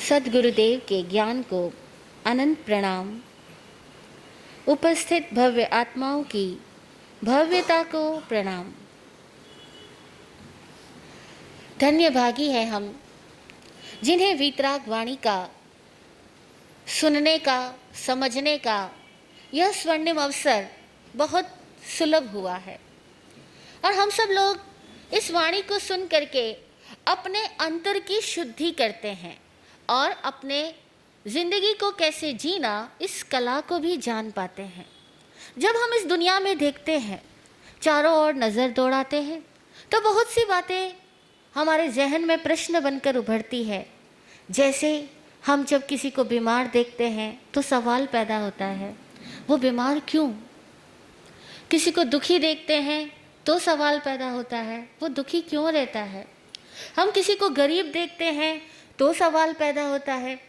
सद्गुरुदेव के ज्ञान को अनंत प्रणाम। उपस्थित भव्य आत्माओं की भव्यता को प्रणाम। धन्य भागी है हम जिन्हें वीतराग वाणी का सुनने का, समझने का यह स्वर्णिम अवसर बहुत सुलभ हुआ है। और हम सब लोग इस वाणी को सुन करके अपने अंतर की शुद्धि करते हैं और अपने जिंदगी को कैसे जीना इस कला को भी जान पाते हैं। जब हम इस दुनिया में देखते हैं, चारों ओर नज़र दौड़ाते हैं, तो बहुत सी बातें हमारे जहन में प्रश्न बनकर उभरती है। जैसे हम जब किसी को बीमार देखते हैं तो सवाल पैदा होता है, वो बीमार क्यों? किसी को दुखी देखते हैं तो सवाल पैदा होता है, वो दुखी क्यों रहता है? हम किसी को गरीब देखते हैं तो सवाल पैदा होता है,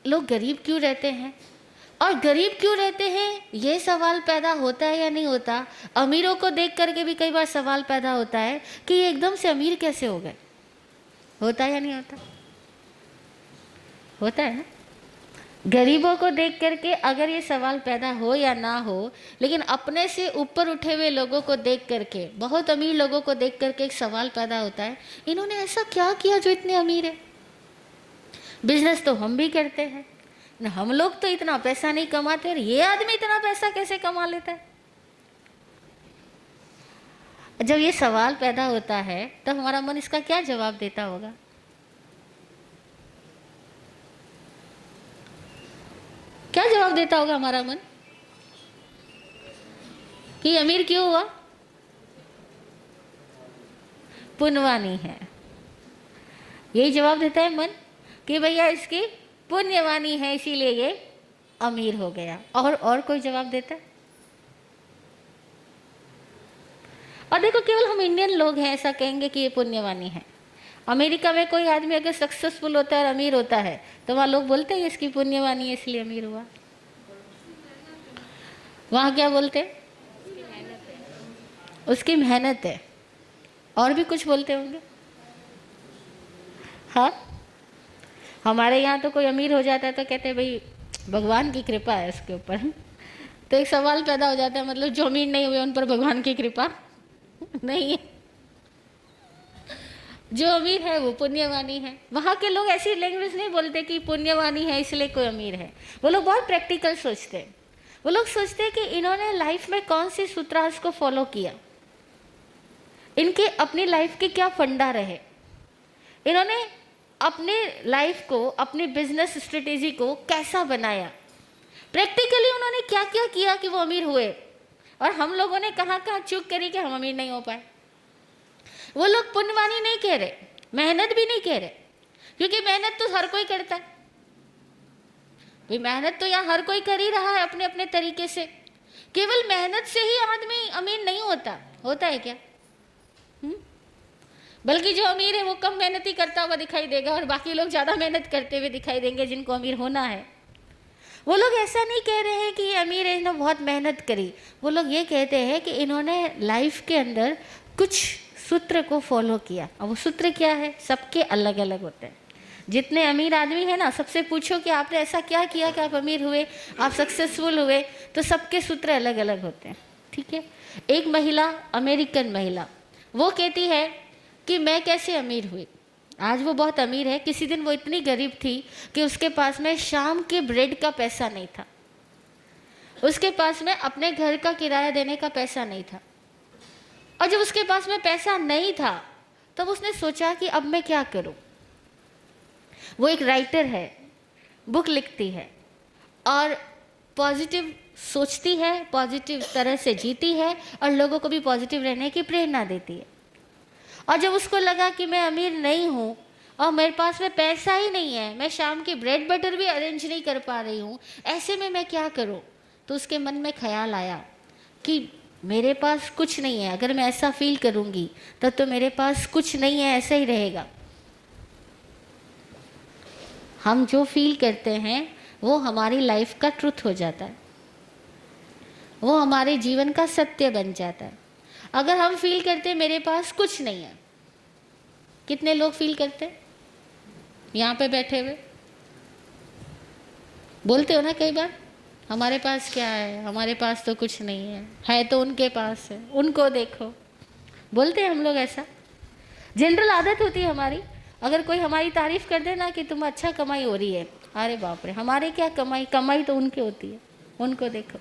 लोग गरीब क्यों रहते हैं? और गरीब क्यों रहते हैं ये सवाल पैदा होता है या नहीं होता? अमीरों को देख करके भी कई बार सवाल पैदा होता है कि ये एकदम से अमीर कैसे हो गए। होता है या नहीं होता? होता है ना। गरीबों को देख करके अगर ये सवाल पैदा हो या ना हो, लेकिन अपने से ऊपर उठे हुए लोगों को देख करके, बहुत अमीर लोगों को देख करके एक सवाल पैदा होता है, इन्होंने ऐसा क्या किया जो इतने अमीर है? बिजनेस तो हम भी करते हैं, हम लोग तो इतना पैसा नहीं कमाते और ये आदमी इतना पैसा कैसे कमा लेता है? जब ये सवाल पैदा होता है तब हमारा मन इसका क्या जवाब देता होगा? क्या जवाब देता होगा हमारा मन कि अमीर क्यों हुआ? पुण्यवानी है। यही जवाब देता है मन कि भैया इसकी पुण्यवानी है इसीलिए ये अमीर हो गया। और कोई जवाब देता है? और देखो, केवल हम इंडियन लोग हैं ऐसा कहेंगे कि ये पुण्यवानी है। अमेरिका में कोई आदमी अगर सक्सेसफुल होता है और अमीर होता है तो वहाँ लोग बोलते हैं इसकी पुण्यवानी है इसलिए अमीर हुआ। वहाँ क्या बोलते हैं? उसकी मेहनत है। और भी कुछ बोलते होंगे। हाँ, हमारे यहाँ तो कोई अमीर हो जाता है तो कहते हैं भाई भगवान की कृपा है उसके ऊपर। तो एक सवाल पैदा हो जाता है, मतलब जो अमीर नहीं हुए उन पर भगवान की कृपा नहीं है, जो अमीर है वो पुण्यवानी है। वहाँ के लोग ऐसी लैंग्वेज नहीं बोलते कि पुण्यवानी है इसलिए कोई अमीर है। वो लोग बहुत प्रैक्टिकल सोचते हैं। वो लोग सोचते हैं कि इन्होंने लाइफ में कौन सी सूत्रांश को फॉलो किया, इनके अपनी लाइफ के क्या फंडा रहे, इन्होंने अपने लाइफ को, अपनी बिजनेस स्ट्रेटेजी को कैसा बनाया, प्रैक्टिकली उन्होंने क्या क्या किया कि वो अमीर हुए। और हम लोगों ने कहाँ कहाँ चूक करी कि हम अमीर नहीं हो पाए। वो लोग पुण्यवानी नहीं कह रहे, मेहनत भी नहीं कह रहे, क्योंकि मेहनत तो हर कोई करता है भाई। मेहनत तो यहाँ हर कोई कर ही रहा है अपने अपने तरीके से। केवल मेहनत से ही आदमी अमीर नहीं होता। होता है क्या? बल्कि जो अमीर है वो कम मेहनत ही करता हुआ दिखाई देगा और बाकी लोग ज़्यादा मेहनत करते हुए दिखाई देंगे जिनको अमीर होना है। वो लोग ऐसा नहीं कह रहे हैं कि ये अमीर है, इन्होंने बहुत मेहनत करी। वो लोग ये कहते हैं कि इन्होंने लाइफ के अंदर कुछ सूत्र को फॉलो किया। अब वो सूत्र क्या है? सबके अलग अलग होते हैं। जितने अमीर आदमी है ना, सबसे पूछो कि आपने ऐसा क्या किया कि आप अमीर हुए, आप सक्सेसफुल हुए, तो सबके सूत्र अलग अलग होते हैं। ठीक है। एक महिला, अमेरिकन महिला, वो कहती है कि मैं कैसे अमीर हुई। आज वो बहुत अमीर है, किसी दिन वो इतनी गरीब थी कि उसके पास में शाम के ब्रेड का पैसा नहीं था, उसके पास में अपने घर का किराया देने का पैसा नहीं था। और जब उसके पास में पैसा नहीं था तब उसने सोचा कि अब मैं क्या करूं। वो एक राइटर है, बुक लिखती है और पॉजिटिव सोचती है, पॉजिटिव तरह से जीती है और लोगों को भी पॉजिटिव रहने की प्रेरणा देती है। और जब उसको लगा कि मैं अमीर नहीं हूँ और मेरे पास में पैसा ही नहीं है, मैं शाम की ब्रेड बटर भी अरेंज नहीं कर पा रही हूँ, ऐसे में मैं क्या करूँ, तो उसके मन में ख्याल आया कि मेरे पास कुछ नहीं है। अगर मैं ऐसा फील करूँगी तब तो मेरे पास कुछ नहीं है, ऐसा ही रहेगा। हम जो फील करते हैं वो हमारी लाइफ का ट्रुथ हो जाता है, वो हमारे जीवन का सत्य बन जाता है। अगर हम फील करते हैं मेरे पास कुछ नहीं है, कितने लोग फील करते हैं यहाँ पे बैठे हुए? बोलते हो ना कई बार, हमारे पास क्या है, हमारे पास तो कुछ नहीं है तो उनके पास है, उनको देखो। बोलते हैं हम लोग ऐसा, जनरल आदत होती है हमारी। अगर कोई हमारी तारीफ कर दे ना कि तुम अच्छा कमाई हो रही है, अरे बाप रे, हमारे क्या कमाई, कमाई तो उनकी होती है, उनको देखो।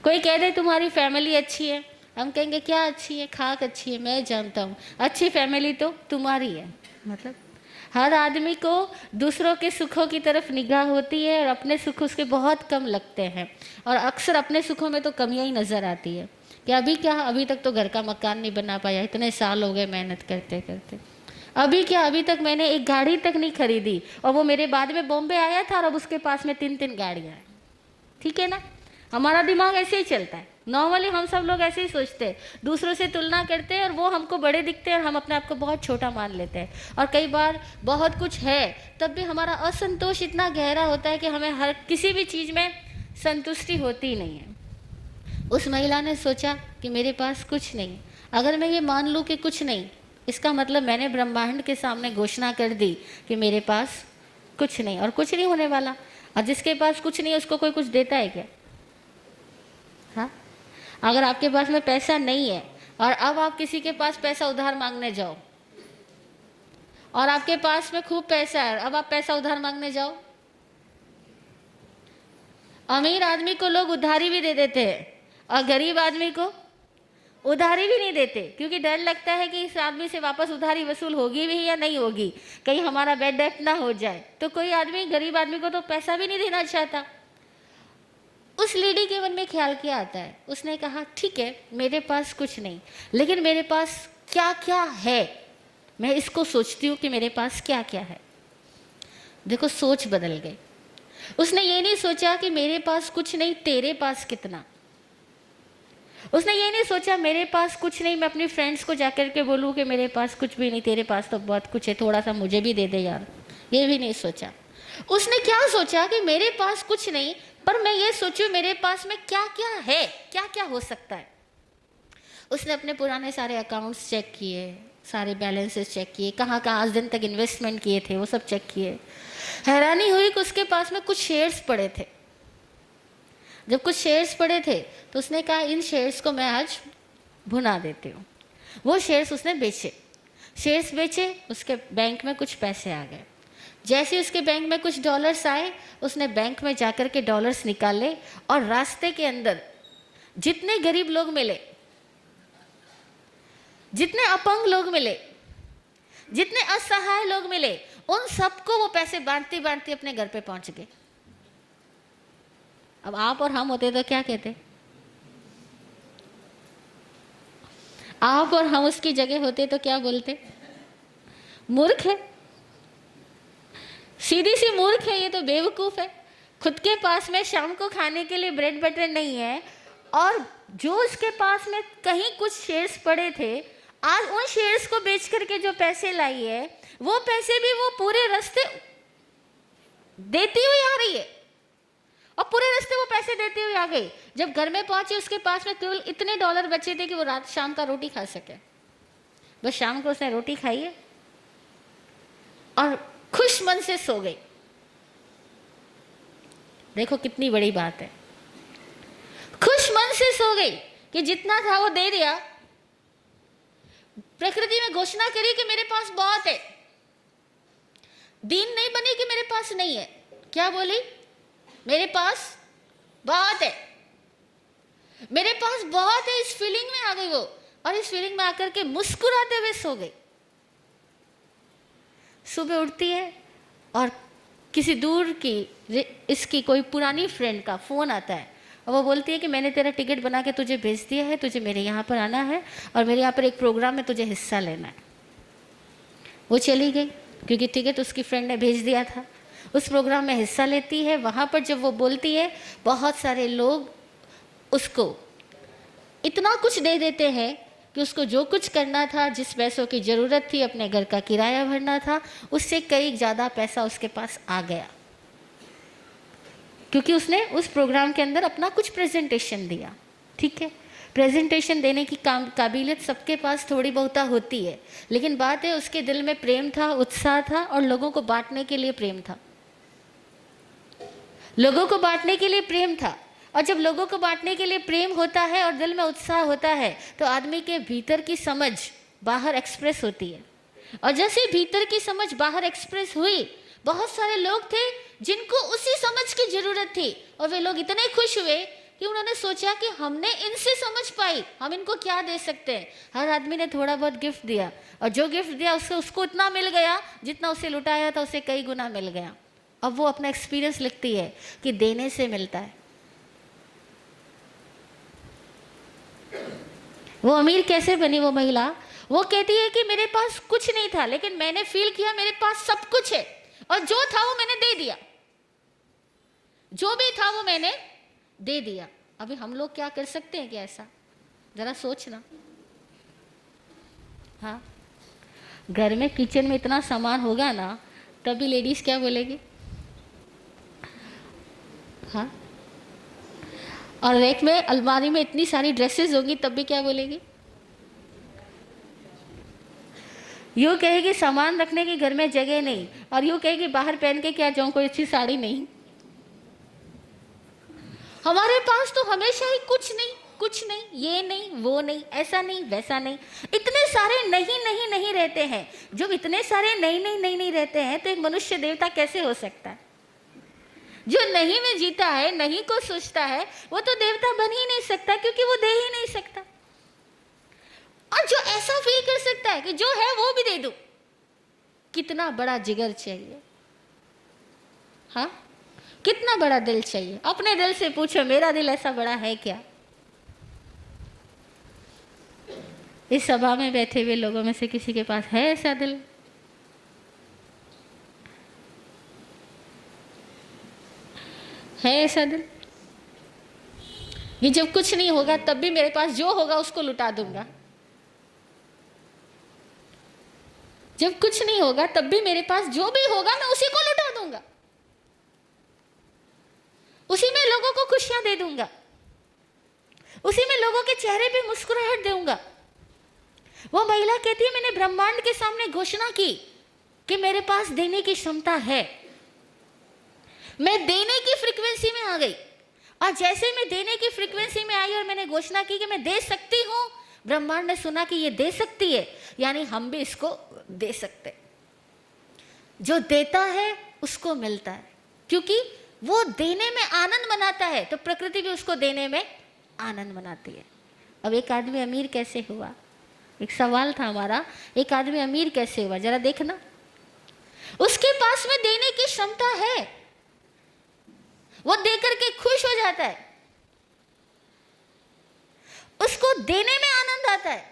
कोई कह दे तुम्हारी फैमिली अच्छी है, हम कहेंगे क्या अच्छी है, खाक अच्छी है, मैं जानता हूँ, अच्छी फैमिली तो तुम्हारी है। मतलब हर आदमी को दूसरों के सुखों की तरफ निगाह होती है और अपने सुख उसके बहुत कम लगते हैं, और अक्सर अपने सुखों में तो कमियां ही नज़र आती है कि अभी क्या, अभी तक तो घर का मकान नहीं बना पाया, इतने साल हो गए मेहनत करते करते, अभी क्या, अभी तक मैंने एक गाड़ी तक नहीं खरीदी, और वो मेरे बाद में बॉम्बे आया था और अब उसके पास में 3-3 गाड़ियाँ हैं। ठीक है ना, हमारा दिमाग ऐसे ही चलता है। नॉर्मली हम सब लोग ऐसे ही सोचते हैं, दूसरों से तुलना करते हैं और वो हमको बड़े दिखते हैं और हम अपने आप को बहुत छोटा मान लेते हैं। और कई बार बहुत कुछ है तब भी हमारा असंतोष इतना गहरा होता है कि हमें हर किसी भी चीज़ में संतुष्टि होती ही नहीं है। उस महिला ने सोचा कि मेरे पास कुछ नहीं, अगर मैं ये मान लूँ कि कुछ नहीं, इसका मतलब मैंने ब्रह्मांड के सामने घोषणा कर दी कि मेरे पास कुछ नहीं, और कुछ नहीं होने वाला। और जिसके पास कुछ नहीं उसको कोई कुछ देता है क्या? हाँ, अगर आपके पास में पैसा नहीं है और अब आप किसी के पास पैसा उधार मांगने जाओ, और आपके पास में खूब पैसा है, अब आप पैसा उधार मांगने जाओ, अमीर आदमी को लोग उधारी भी दे देते हैं और गरीब आदमी को उधारी भी नहीं देते, क्योंकि डर लगता है कि इस आदमी से वापस उधारी वसूल होगी भी या नहीं होगी, कहीं हमारा बैड डेट ना हो जाए। तो कोई आदमी गरीब आदमी को तो पैसा भी नहीं देना चाहता। उस लेडी के मन में ख्याल क्या आता है, उसने कहा ठीक है मेरे पास कुछ नहीं, लेकिन मेरे पास क्या क्या है, मैं इसको सोचती हूँ कि मेरे पास क्या क्या है। देखो सोच बदल गई। उसने ये नहीं सोचा कि मेरे पास कुछ नहीं, तेरे पास कितना। उसने ये नहीं सोचा मेरे पास कुछ नहीं, मैं अपनी फ्रेंड्स को जाकर के बोलूँ कि मेरे पास कुछ भी नहीं, तेरे पास तो बहुत कुछ है, थोड़ा सा मुझे भी दे दे यार। ये भी नहीं सोचा। उसने क्या सोचा कि मेरे पास कुछ नहीं, पर मैं ये सोचूं मेरे पास में क्या क्या है, क्या क्या हो सकता है। उसने अपने पुराने सारे अकाउंट्स चेक किए, सारे बैलेंसेस चेक किए, कहाँ कहाँ आज दिन तक इन्वेस्टमेंट किए थे वो सब चेक किए। हैरानी हुई कि उसके पास में कुछ शेयर्स पड़े थे। जब कुछ शेयर्स पड़े थे तो उसने कहा इन शेयर्स को मैं आज भुना देती हूँ। वो शेयर्स उसने बेचे, शेयर्स बेचे, उसके बैंक में कुछ पैसे आ गए। जैसे उसके बैंक में कुछ डॉलर्स आए, उसने बैंक में जाकर के डॉलर्स निकाले, और रास्ते के अंदर जितने गरीब लोग मिले, जितने अपंग लोग मिले, जितने असहाय लोग मिले, उन सबको वो पैसे बांटते बांटते अपने घर पे पहुंच गए। अब आप और हम होते तो क्या कहते? आप और हम उसकी जगह होते तो क्या बोलते? मूर्ख है, सीधी सी मूर्ख है, ये तो बेवकूफ़ है। खुद के पास में शाम को खाने के लिए ब्रेड बटर नहीं है, और जो उसके पास में कहीं कुछ शेयर्स पड़े थे, आज उन शेयर्स को बेच करके जो पैसे लाई है, वो पैसे भी वो पूरे रास्ते देती हुई आ रही है, और पूरे रास्ते वो पैसे देती हुई आ गई। जब घर में पहुंची उसके पास में केवल इतने डॉलर बचे थे कि वो रात शाम का रोटी खा सके। बस शाम को उसने रोटी खाई है और खुश मन से सो गई। देखो कितनी बड़ी बात है, खुश मन से सो गई कि जितना था वो दे दिया। प्रकृति में घोषणा करी कि मेरे पास बहुत है, दीन नहीं बनी कि मेरे पास नहीं है। क्या बोली? मेरे पास बहुत है, मेरे पास बहुत है। इस फीलिंग में आ गई वो, और इस फीलिंग में आकर के मुस्कुराते हुए सो गई। सुबह उठती है और किसी दूर की इसकी कोई पुरानी फ्रेंड का फ़ोन आता है, और वो बोलती है कि मैंने तेरा टिकट बना के तुझे भेज दिया है, तुझे मेरे यहाँ पर आना है और मेरे यहाँ पर एक प्रोग्राम में तुझे हिस्सा लेना है। वो चली गई क्योंकि टिकट उसकी फ्रेंड ने भेज दिया था। उस प्रोग्राम में हिस्सा लेती है। वहाँ पर जब वो बोलती है, बहुत सारे लोग उसको इतना कुछ दे देते हैं कि उसको जो कुछ करना था, जिस पैसों की ज़रूरत थी, अपने घर का किराया भरना था, उससे कई ज़्यादा पैसा उसके पास आ गया, क्योंकि उसने उस प्रोग्राम के अंदर अपना कुछ प्रेजेंटेशन दिया। ठीक है, प्रेजेंटेशन देने की काबिलियत सबके पास थोड़ी बहुत होती है, लेकिन बात है उसके दिल में प्रेम था, उत्साह था, और लोगों को बांटने के लिए प्रेम था। लोगों को बांटने के लिए प्रेम था। और जब लोगों को बांटने के लिए प्रेम होता है और दिल में उत्साह होता है तो आदमी के भीतर की समझ बाहर एक्सप्रेस होती है। और जैसे भीतर की समझ बाहर एक्सप्रेस हुई, बहुत सारे लोग थे जिनको उसी समझ की जरूरत थी और वे लोग इतने खुश हुए कि उन्होंने सोचा कि हमने इनसे समझ पाई, हम इनको क्या दे सकते हैं। हर आदमी ने थोड़ा बहुत गिफ्ट दिया और जो गिफ्ट दिया उसको उतना मिल गया जितना उसे लुटाया था उसे कई गुना मिल गया। अब वो अपना एक्सपीरियंस लिखती है कि देने से मिलता है। वो अमीर कैसे बनी वो महिला? वो कहती है कि मेरे पास कुछ नहीं था लेकिन मैंने फील किया मेरे पास सब कुछ है और जो था वो मैंने दे दिया, जो भी था वो मैंने दे दिया। अभी हम लोग क्या कर सकते हैं क्या ऐसा? जरा सोचना। हाँ, घर में किचन में इतना सामान होगा ना तब भी लेडीज क्या बोलेगी? हाँ, और रैक में अलमारी में इतनी सारी ड्रेसेस होंगी तब भी क्या बोलेगी? यूँ कहेगी सामान रखने की घर में जगह नहीं, और यूँ कहेगी बाहर पहन के क्या जाऊँ, कोई अच्छी साड़ी नहीं। हमारे पास तो हमेशा ही कुछ नहीं, कुछ नहीं, ये नहीं, वो नहीं, ऐसा नहीं, वैसा नहीं। इतने सारे नहीं नहीं नहीं रहते हैं। जब इतने सारे नहीं नहीं नहीं नहीं रहते हैं तो एक मनुष्य देवता कैसे हो सकता है? जो नहीं में जीता है, नहीं को सोचता है, वो तो देवता बन ही नहीं सकता क्योंकि वो दे ही नहीं सकता। और जो ऐसा फील कर सकता है कि जो है वो भी दे दो, कितना बड़ा जिगर चाहिए। हाँ, कितना बड़ा दिल चाहिए। अपने दिल से पूछो, मेरा दिल ऐसा बड़ा है क्या? इस सभा में बैठे हुए लोगों में से किसी के पास है ऐसा दिल? है ऐसा दिल? ये जब कुछ नहीं होगा तब भी मेरे पास जो होगा उसको लुटा दूंगा। जब कुछ नहीं होगा तब भी मेरे पास जो भी होगा मैं उसी को लुटा दूंगा, उसी में लोगों को खुशियां दे दूंगा, उसी में लोगों के चेहरे पे मुस्कुराहट दूंगा। वो महिला कहती है मैंने ब्रह्मांड के सामने घोषणा की कि मेरे पास देने की क्षमता है। मैं देने की फ्रीक्वेंसी में आ गई और जैसे मैं देने की फ्रीक्वेंसी में आई और मैंने घोषणा की कि मैं दे सकती हूँ, ब्रह्मांड ने सुना कि ये दे सकती है, यानी हम भी इसको दे सकते। जो देता है उसको मिलता है, क्योंकि वो देने में आनंद मनाता है तो प्रकृति भी उसको देने में आनंद मनाती है। अब एक आदमी अमीर कैसे हुआ? एक सवाल था हमारा, एक आदमी अमीर कैसे हुआ? जरा देखना, उसके पास में देने की क्षमता है, वो देकर के खुश हो जाता है, उसको देने में आनंद आता है।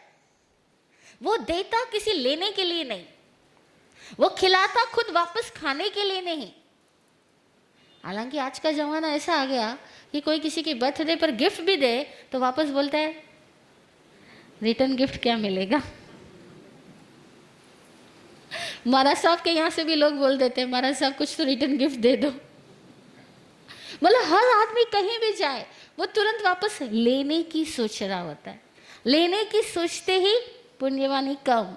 वो देता किसी लेने के लिए नहीं, वो खिलाता खुद वापस खाने के लिए नहीं। हालांकि आज का जमाना ऐसा आ गया कि कोई किसी के बर्थडे पर गिफ्ट भी दे तो वापस बोलता है रिटर्न गिफ्ट क्या मिलेगा। महाराज साहब के यहाँ से भी लोग बोल देते हैं महाराज साहब कुछ तो रिटर्न गिफ्ट दे दो। मतलब हर आदमी कहीं भी जाए वो तुरंत वापस लेने की सोच रहा होता है। लेने की सोचते ही पुण्यवानी कम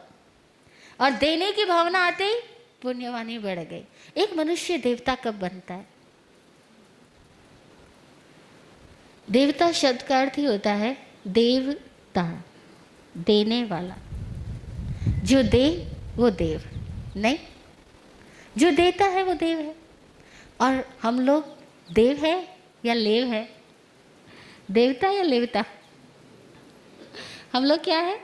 और देने की भावना आते ही पुण्यवानी बढ़ गई। एक मनुष्य देवता कब बनता है? देवता शब्द का अर्थ ही होता है देवता, देने वाला। जो दे वो देव नहीं, जो देता है वो देव है। और हम लोग देव है या लेव है? देवता या लेवता? हम लोग क्या है?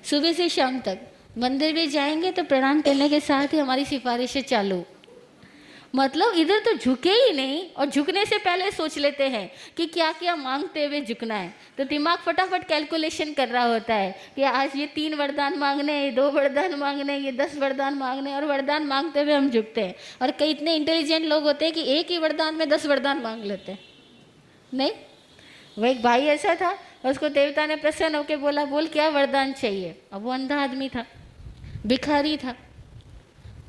सुबह से शाम तक मंदिर भी जाएंगे तो प्रणाम करने के साथ ही हमारी सिफारिशें चालू। मतलब इधर तो झुके ही नहीं और झुकने से पहले सोच लेते हैं कि क्या क्या मांगते हुए झुकना है। तो दिमाग फटाफट कैलकुलेशन कर रहा होता है कि आज ये 3 वरदान मांगने, ये 2 वरदान मांगने, ये 10 वरदान मांगने, और वरदान मांगते हुए हम झुकते हैं। और कई इतने इंटेलिजेंट लोग होते हैं कि एक ही वरदान में 10 वरदान मांग लेते हैं। नहीं, वो एक भाई ऐसा था, उसको देवता ने प्रसन्न होकर बोला बोल क्या वरदान चाहिए। अब वो अंधा आदमी था, भिखारी था,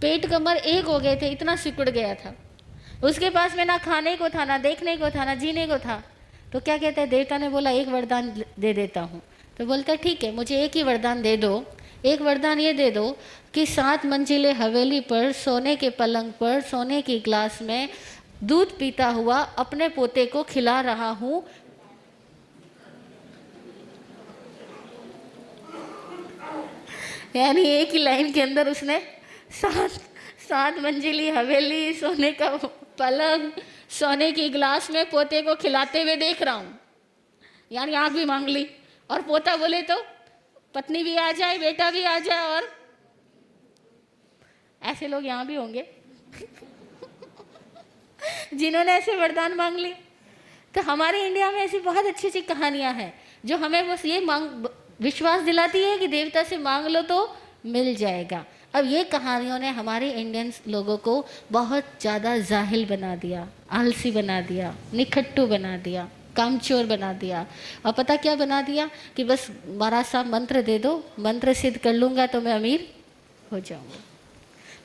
पेट कमर एक हो गए थे, इतना सिकुड़ गया था। उसके पास में ना खाने को था, ना देखने को था, ना जीने को था। तो क्या कहता है, देवता ने बोला एक वरदान दे देता हूँ। तो बोलता है ठीक है, मुझे एक ही वरदान दे दो। एक वरदान ये दे दो कि 7 मंजिले हवेली पर, सोने के पलंग पर, सोने की ग्लास में दूध पीता हुआ अपने पोते को खिला रहा हूं। यानी एक ही लाइन के अंदर उसने सात सात मंजिली हवेली, सोने का पलंग, सोने की गिलास में पोते को खिलाते हुए देख रहा हूं। यानी आंख भी मांग ली, और पोता बोले तो पत्नी भी आ जाए, बेटा भी आ जाए, और ऐसे लोग यहाँ भी होंगे जिन्होंने ऐसे वरदान मांग लिए। तो हमारे इंडिया में ऐसी बहुत अच्छी अच्छी कहानियां हैं जो हमें बस ये विश्वास दिलाती है कि देवता से मांग लो तो मिल जाएगा। अब ये कहानियों ने हमारे इंडियन लोगों को बहुत ज़्यादा जाहिल बना दिया, आलसी बना दिया, निखट्टू बना दिया, कामचोर बना दिया। और पता क्या बना दिया कि बस बड़ा सा मंत्र दे दो, मंत्र सिद्ध कर लूँगा तो मैं अमीर हो जाऊँगा।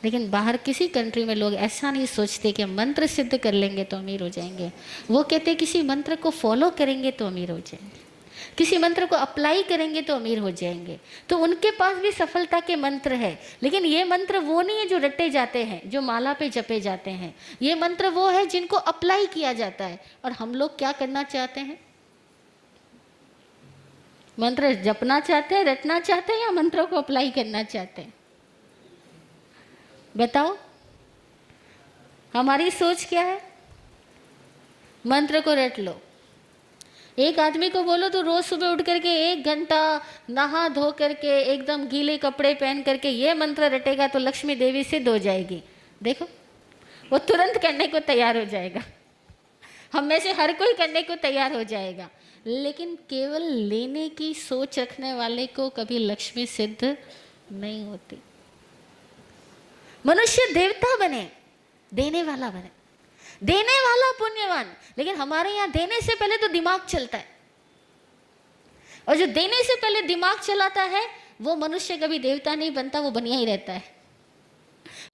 लेकिन बाहर किसी कंट्री में लोग ऐसा नहीं सोचते कि हम मंत्र सिद्ध कर लेंगे तो अमीर हो जाएंगे। वो कहते किसी मंत्र को फॉलो करेंगे तो अमीर हो जाएंगे, किसी मंत्र को अप्लाई करेंगे तो अमीर हो जाएंगे। तो उनके पास भी सफलता के मंत्र है, लेकिन ये मंत्र वो नहीं है जो रटे जाते हैं, जो माला पे जपे जाते हैं। ये मंत्र वो है जिनको अप्लाई किया जाता है। और हम लोग क्या करना चाहते हैं? मंत्र जपना चाहते हैं, रटना चाहते हैं, या मंत्रों को अप्लाई करना चाहते हैं? बताओ, हमारी सोच क्या है? मंत्र को रट लो। एक आदमी को बोलो तो रोज सुबह उठ करके 1 घंटा नहा धो करके एकदम गीले कपड़े पहन करके ये मंत्र रटेगा तो लक्ष्मी देवी सिद्ध हो जाएगी। देखो, वो तुरंत करने को तैयार हो जाएगा। हम में से हर कोई करने को तैयार हो जाएगा, लेकिन केवल लेने की सोच रखने वाले को कभी लक्ष्मी सिद्ध नहीं होती। मनुष्य देवता बने, देने वाला बने, देने वाला पुण्यवान। लेकिन हमारे यहाँ देने से पहले तो दिमाग चलता है, और जो देने से पहले दिमाग चलाता है वो मनुष्य कभी देवता नहीं बनता, वो बनिया ही रहता है।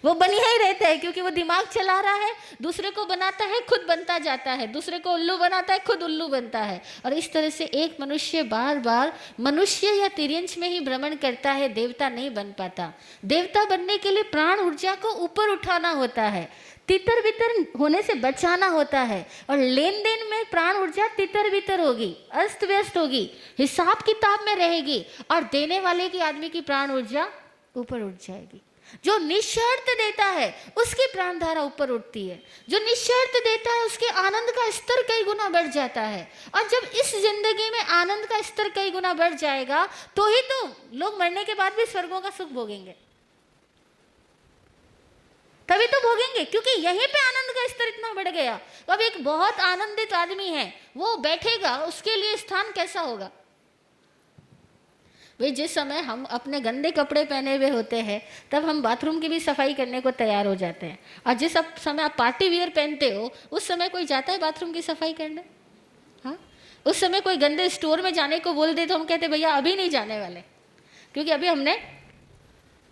वो बनिया ही रहता है, क्योंकि वो दिमाग चला रहा है, दूसरे को बनाता है, खुद बनता जाता है, दूसरे को उल्लू बनाता है, खुद उल्लू बनता है। और इस तरह से एक मनुष्य बार बार मनुष्य या तिर्यंच में ही भ्रमण करता है, देवता नहीं बन पाता। देवता बनने के लिए प्राण ऊर्जा को ऊपर उठाना होता है, तितर बितर होने से बचाना होता है। और लेन देन में प्राण ऊर्जा तितर बितर होगी, अस्त व्यस्त होगी, हिसाब किताब में रहेगी, और देने वाले की आदमी की प्राण ऊर्जा ऊपर उठ जाएगी। जो निःशर्त देता है उसकी प्राण धारा ऊपर उठती है, जो निःशर्त देता है उसके आनंद का स्तर कई गुना बढ़ जाता है। और जब इस जिंदगी में आनंद का स्तर कई गुना बढ़ जाएगा तो ही तो लोग मरने के बाद भी स्वर्गों का सुख भोगेंगे, तभी तो भोगेंगे, क्योंकि यहीं पे आनंद का स्तर इतना बढ़ गया। अब एक बहुत आनंदित आदमी है, वो बैठेगा, उसके लिए स्थान कैसा होगा? वे जिस समय हम अपने गंदे कपड़े पहने हुए होते हैं तब हम बाथरूम की भी सफाई करने को तैयार हो जाते हैं, और जिस समय आप पार्टी वियर पहनते हो उस समय कोई जाता है बाथरूम की सफाई करने? हाँ, उस समय कोई गंदे स्टोर में जाने को बोल दे तो हम कहते भैया अभी नहीं जाने वाले, क्योंकि अभी हमने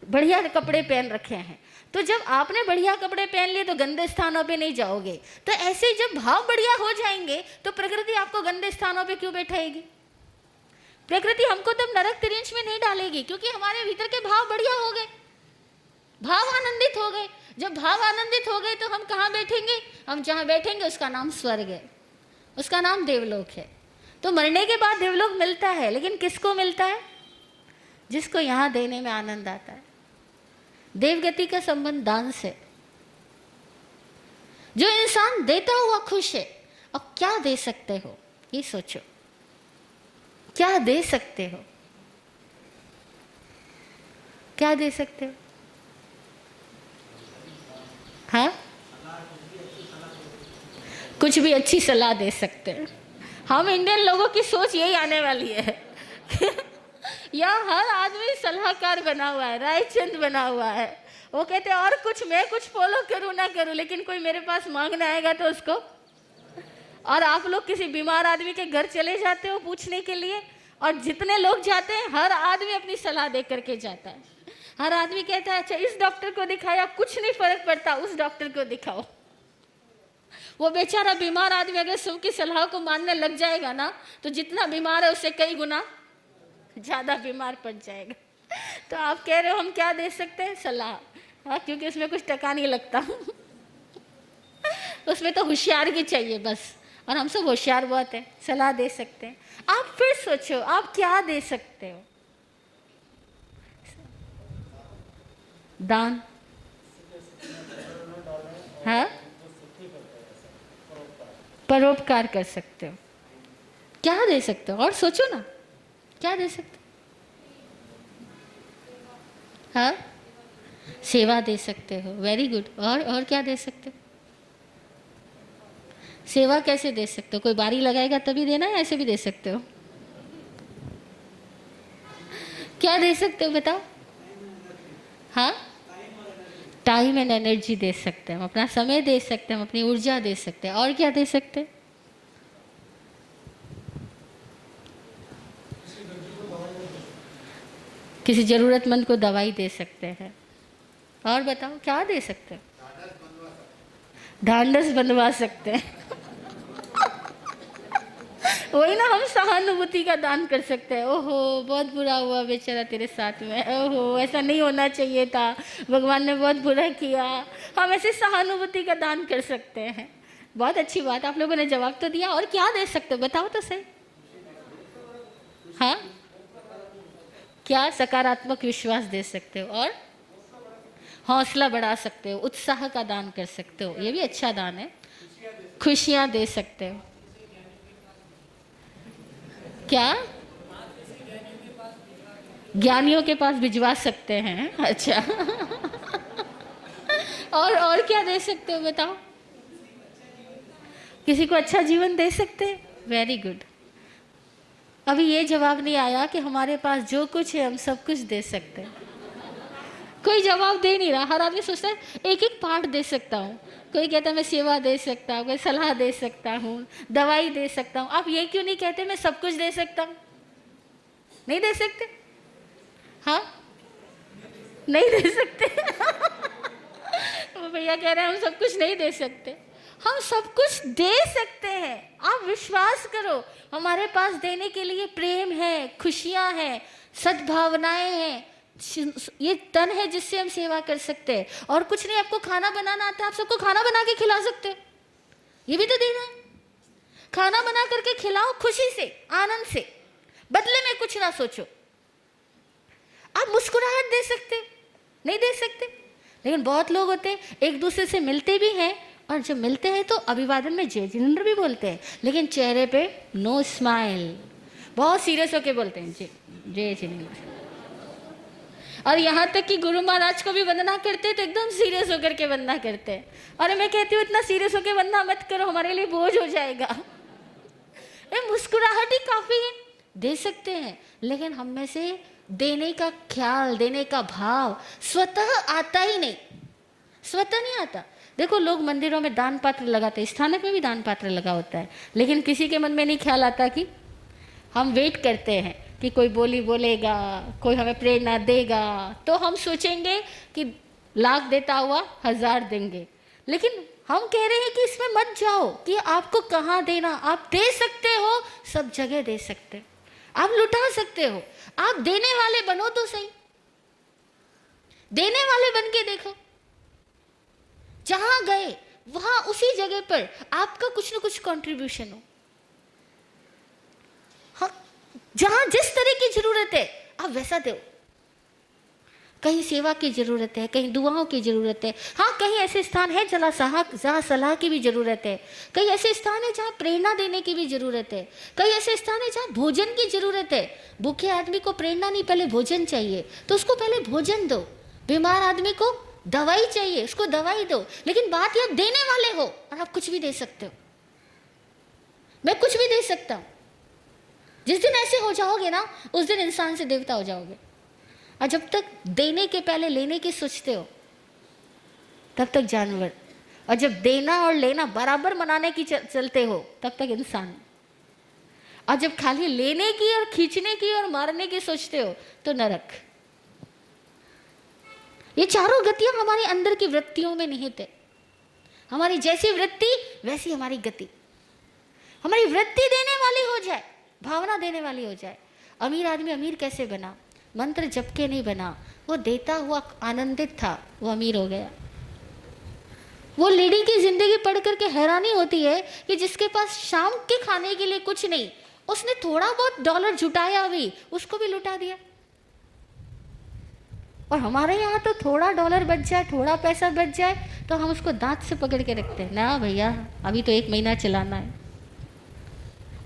बढ़िया कपड़े पहन रखे हैं। तो जब आपने बढ़िया कपड़े पहन लिए तो गंदे स्थानों पे नहीं जाओगे। तो ऐसे जब भाव बढ़िया हो जाएंगे तो प्रकृति आपको गंदे स्थानों पे क्यों बैठाएगी? प्रकृति हमको तब नरक तिर्यंच में नहीं डालेगी, क्योंकि हमारे भीतर के भाव बढ़िया हो गए, भाव आनंदित हो गए। जब भाव आनंदित हो गए तो हम कहाँ बैठेंगे? हम जहाँ बैठेंगे उसका नाम स्वर्ग है, उसका नाम देवलोक है। तो मरने के बाद देवलोक मिलता है, लेकिन किसको मिलता है? जिसको यहाँ देने में आनंद आता है। देवगति का संबंध दान से। जो इंसान देता हुआ खुश है, अब क्या दे सकते हो ये सोचो, क्या दे सकते हो? क्या दे सकते हो? हाँ, कुछ भी अच्छी सलाह दे सकते हैं। हम इंडियन लोगों की सोच यही आने वाली है यहाँ हर आदमी सलाहकार बना हुआ है, रायचंद बना हुआ है। वो कहते हैं और कुछ मैं कुछ फॉलो करूँ ना करूँ, लेकिन कोई मेरे पास मांगने आएगा तो उसको। और आप लोग किसी बीमार आदमी के घर चले जाते हो पूछने के लिए, और जितने लोग जाते हैं हर आदमी अपनी सलाह दे करके जाता है। हर आदमी कहता है अच्छा इस डॉक्टर को दिखाया, कुछ नहीं फर्क पड़ता, उस डॉक्टर को दिखाओ। वो बेचारा बीमार आदमी अगर सबकी सलाह को मानने लग जाएगा ना, तो जितना बीमार है उससे कई गुना ज़्यादा बीमार पड़ जाएगा। तो आप कह रहे हो हम क्या दे सकते हैं? सलाह। हाँ, क्योंकि उसमें कुछ टका नहीं लगता उसमें तो होशियार की चाहिए बस, और हम सब होशियार बहुत हैं, सलाह दे सकते हैं। आप फिर सोचो आप क्या दे सकते हो। दान, हाँ, परोपकार कर सकते हो। क्या दे सकते हो और सोचो ना, क्या दे सकते हो? हाँ, सेवा दे सकते हो, वेरी गुड। और क्या दे सकते हो? सेवा कैसे दे सकते हो? कोई बारी लगाएगा तभी देना है, ऐसे भी दे सकते हो? क्या दे सकते हो बताओ? हाँ, टाइम एंड एनर्जी दे सकते हैं, हम अपना समय दे सकते हैं, हम अपनी ऊर्जा दे सकते हैं। और क्या दे सकते हैं? किसी जरूरतमंद को दवाई दे सकते हैं। और बताओ क्या दे सकते हैं? ढांढस बनवा सकते हैं। वही ना, हम सहानुभूति का दान कर सकते हैं। ओहो बहुत बुरा हुआ बेचारा तेरे साथ में, ओहो ऐसा नहीं होना चाहिए था, भगवान ने बहुत बुरा किया। हम ऐसे सहानुभूति का दान कर सकते हैं। बहुत अच्छी बात, आप लोगों ने जवाब तो दिया। और क्या दे सकते हो बताओ तो सही। हाँ, क्या? सकारात्मक विश्वास दे सकते हो, और हौसला बढ़ा सकते हो, उत्साह का दान कर सकते हो, ये भी अच्छा दान है। खुशियाँ दे सकते हो। क्या? ज्ञानियों के पास भिजवा सकते हैं, अच्छा। और क्या दे सकते हो बताओ? किसी को अच्छा जीवन दे सकते हैं, वेरी गुड। अभी ये जवाब नहीं आया कि हमारे पास जो कुछ है हम सब कुछ दे सकते हैं। कोई जवाब दे नहीं रहा, हर आदमी सोचता है एक एक पार्ट दे सकता हूँ। कोई कहता है मैं सेवा दे सकता हूँ, कोई सलाह दे सकता हूँ, दवाई दे सकता हूँ। आप ये क्यों नहीं कहते मैं सब कुछ दे सकता हूँ? नहीं दे सकते? हाँ, नहीं दे सकते। वो भैया कह रहे हैं हम सब कुछ नहीं दे सकते। हम सब कुछ दे सकते हैं, आप विश्वास करो। हमारे पास देने के लिए प्रेम है, खुशियाँ हैं, सद्भावनाएं हैं, ये तन है जिससे हम सेवा कर सकते हैं। और कुछ नहीं, आपको खाना बनाना आता है, आप सबको खाना बना के खिला सकते हैं, ये भी तो देना है। खाना बना करके खिलाओ खुशी से, आनंद से, बदले में कुछ ना सोचो। आप मुस्कुराहट दे सकते, नहीं दे सकते? लेकिन बहुत लोग होते हैं एक दूसरे से मिलते भी हैं, और जब मिलते हैं तो अभिवादन में जय जिनेंद्र भी बोलते हैं, लेकिन चेहरे पे नो स्माइल, बहुत सीरियस होके बोलते हैं जय जिनेंद्र। और यहाँ तक कि गुरु महाराज को भी वंदना करते हैं तो एकदम सीरियस होकर के वंदना करते हैं। और मैं कहती हूँ इतना सीरियस होकर वंदना मत करो, हमारे लिए बोझ हो जाएगा। मुस्कुराहट ही काफ़ी है, दे सकते हैं। लेकिन हम में से देने का ख्याल, देने का भाव स्वतः आता ही नहीं, स्वतः नहीं आता। देखो लोग मंदिरों में दान पात्र लगाते हैं, स्थानक में भी दान पात्र लगा होता है, लेकिन किसी के मन में नहीं ख्याल आता कि हम वेट करते हैं कि कोई बोली बोलेगा, कोई हमें प्रेरणा देगा, तो हम सोचेंगे कि लाख देता हुआ 1000 देंगे। लेकिन हम कह रहे हैं कि इसमें मत जाओ कि आपको कहाँ देना, आप दे सकते हो, सब जगह दे सकते हो, आप लुटा सकते हो। आप देने वाले बनो तो सही, देने वाले बन के देखो। जहां गए वहां उसी जगह पर आपका कुछ न कुछ कंट्रीब्यूशन हो। हाँ, जहां जिस तरह की जरूरत है आप वैसा दो। कहीं सेवा की जरूरत है, कहीं दुआओं की जरूरत है, हाँ कहीं ऐसे स्थान है जहाँ सलाह की भी जरूरत है, कहीं ऐसे स्थान है जहाँ प्रेरणा देने की भी जरूरत है, कहीं ऐसे स्थान है जहाँ भोजन की जरूरत है। भूखे आदमी को प्रेरणा नहीं, पहले भोजन चाहिए, तो उसको पहले भोजन दो। बीमार आदमी को दवाई चाहिए, उसको दवाई दो। लेकिन बात यह देने वाले हो, और आप कुछ भी दे सकते हो, मैं कुछ भी दे सकता हूँ। जिस दिन ऐसे हो जाओगे ना, उस दिन इंसान से देवता हो जाओगे। और जब तक देने के पहले लेने की सोचते हो तब तक जानवर, और जब देना और लेना बराबर मनाने की चलते हो तब तक इंसान, और जब खाली लेने की और खींचने की और मारने की सोचते हो तो नरक। ये चारों गतियां हमारे अंदर की वृत्तियों में निहित है। हमारी जैसी वृत्ति वैसी हमारी गति। हमारी वृत्ति देने वाली हो जाए, भावना देने वाली हो जाए। अमीर आदमी अमीर कैसे बना? मंत्र जप के नहीं बना, वो देता हुआ आनंदित था, वो अमीर हो गया। वो लेडी की जिंदगी पढ़ करके हैरानी होती है कि जिसके पास शाम के खाने के लिए कुछ नहीं, उसने थोड़ा बहुत डॉलर जुटाया भी, उसको भी लुटा दिया। और हमारे यहाँ तो थोड़ा डॉलर बच जाए, थोड़ा पैसा बच जाए तो हम उसको दांत से पकड़ के रखते हैं, ना भैया अभी तो 1 महीना चलाना है।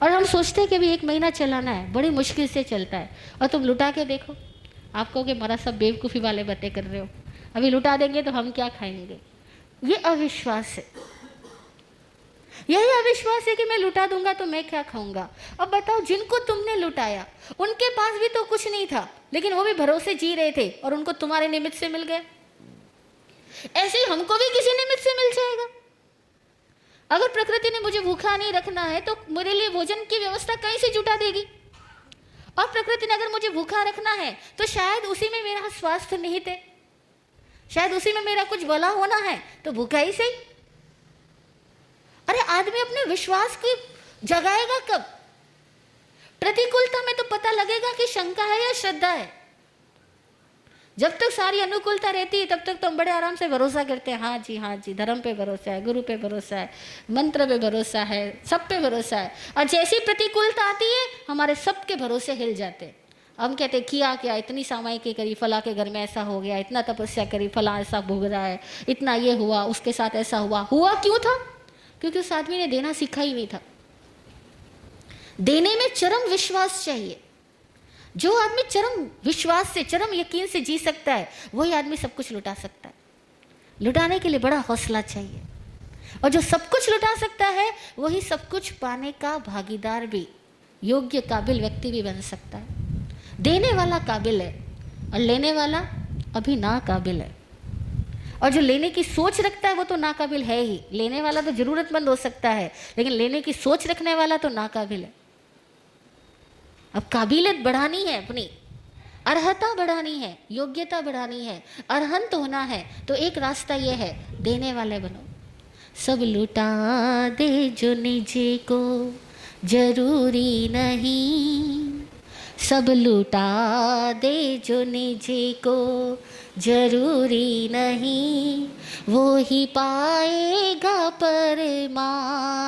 और हम सोचते हैं कि अभी 1 महीना चलाना है, बड़ी मुश्किल से चलता है। और तुम लुटा के देखो, आप कहोगे हमारा सब बेवकूफ़ी वाले बातें कर रहे हो, अभी लुटा देंगे तो हम क्या खाएंगे। ये अविश्वास है, यही अविश्वास है कि मैं लुटा दूंगा तो मैं क्या खाऊंगा। अब बताओ, जिनको तुमने लुटाया उनके पास भी तो कुछ नहीं था, लेकिन वो भी भरोसे जी रहे थे और उनको तुम्हारे निमित्त से मिल गए। ऐसे ही हमको भी किसी निमित्त से मिल जाएगा। अगर प्रकृति ने मुझे भूखा नहीं रखना है तो मेरे लिए भोजन की व्यवस्था कहीं से जुटा देगी। और प्रकृति ने अगर मुझे भूखा रखना है तो शायद उसी में मेरा स्वास्थ्य निहित है, शायद उसी में मेरा कुछ भला होना है, तो भूखा ही सही। अरे आदमी अपने विश्वास की जगाएगा कब? प्रतिकूलता में तो पता लगेगा कि शंका है या श्रद्धा है। जब तक सारी अनुकूलता रहती है तब तक तो हम बड़े आराम से भरोसा करते हैं, हाँ जी धर्म पे भरोसा है, गुरु पे भरोसा है, मंत्र पे भरोसा है, सब पे भरोसा है। और जैसी प्रतिकूलता आती है हमारे सबके भरोसे हिल जाते हैं। हम कहते हैं किया क्या, इतनी सामाई के करी, फला के घर में ऐसा हो गया, इतना तपस्या करी, फला ऐसा भोग रहा है, इतना ये हुआ, उसके साथ ऐसा हुआ। हुआ क्यों था? क्योंकि उस आदमी ने देना सीखा ही नहीं था। देने में चरम विश्वास चाहिए। जो आदमी चरम विश्वास से, चरम यकीन से जी सकता है, वही आदमी सब कुछ लुटा सकता है। लुटाने के लिए बड़ा हौसला चाहिए। और जो सब कुछ लुटा सकता है वही सब कुछ पाने का भागीदार भी, योग्य काबिल व्यक्ति भी बन सकता है। देने वाला काबिल है और लेने वाला अभी ना काबिल है। और जो लेने की सोच रखता है वो तो नाकाबिल है ही। लेने वाला तो जरूरतमंद हो सकता है, लेकिन लेने की सोच रखने वाला तो नाकाबिल है। अब काबिलियत बढ़ानी है, अपनी अर्हता बढ़ानी है, योग्यता बढ़ानी है, अरहंत होना है, तो एक रास्ता ये है, देने वाले बनो। सब लुटा दे जो निजी को जरूरी नहीं, सब लुटा दे जो निजी को जरूरी नहीं, वो ही पाएगा परमानंद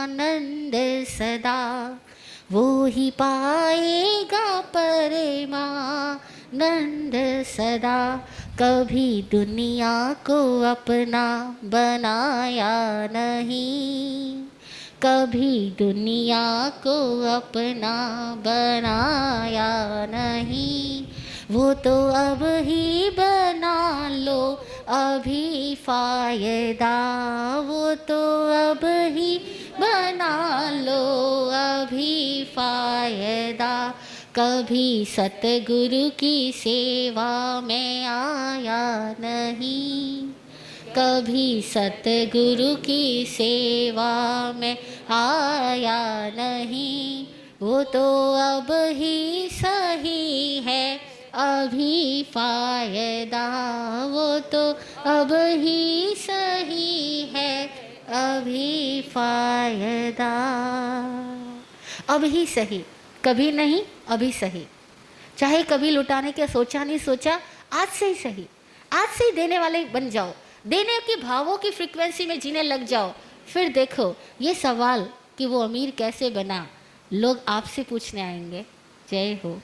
सदा, वो ही पाएगा परमानंद सदा। कभी दुनिया को अपना बनाया नहीं, कभी दुनिया को अपना बनाया नहीं, वो तो अब ही बना लो अभी फायदा, वो तो अब ही बना लो अभी फायदा। कभी सतगुरु की सेवा में आया नहीं, कभी सतगुरु की सेवा में आया नहीं, वो तो अब ही सही है अभी फायदा, वो तो अब ही सही है अभी फायदा। अब ही सही, कभी नहीं, अभी सही। चाहे कभी लुटाने का सोचा नहीं सोचा, आज से ही सही, आज से ही देने वाले बन जाओ, देने की भावों की फ्रीक्वेंसी में जीने लग जाओ। फिर देखो ये सवाल कि वो अमीर कैसे बना, लोग आपसे पूछने आएंगे। जय हो।